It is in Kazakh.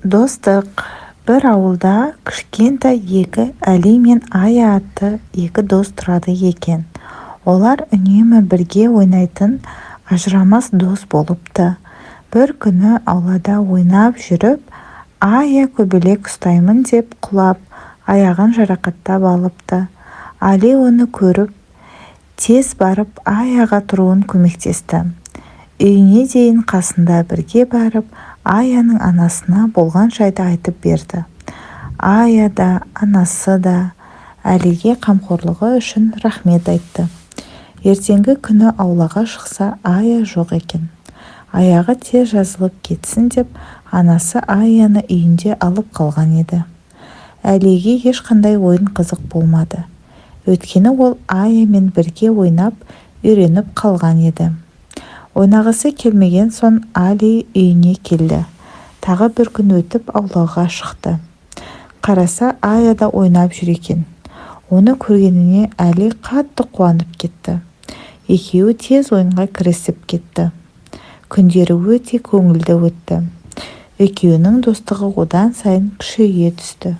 Достық. Бір ауылда кішкентай екі Әли мен Ая атты екі дос тұрады екен. Олар үнемі бірге ойнайтын ажырамас дос болыпты. Бір күні аулада ойнап жүріп, Ая көбелек ұстаймын деп құлап, аяғын жарақаттап алыпты. Әли оны көріп, тез барып Аяға тұруын көмектесті. Үйіне дейін қасында бірге барып, Аяның анасына болған жайды айтып берді. Ая да, анасы да Әлиге қамқорлығы үшін рахмет айтты. Ертеңгі күні аулаға шықса, Ая жоқ екен. Аяғы тез жазылып кетсін деп, анасы Аяны үйінде алып қалған еді. Әлиге ешқандай ойын қызық болмады. Өйткені ол Аямен бірге ойнап, үйреніп қалған еді. Ойнағысы келмеген соң Әли үйіне келді. Тағы бір күн өтіп аулаға шықты. Қараса, Ая да ойнап жүр екен. Оны көргеніне Әли қатты қуанып кетті. Екеуі тез ойынға кірісіп кетті. Күндері өте көңілді өтті. Екеуінің достығы одан сайын күшейе түсті.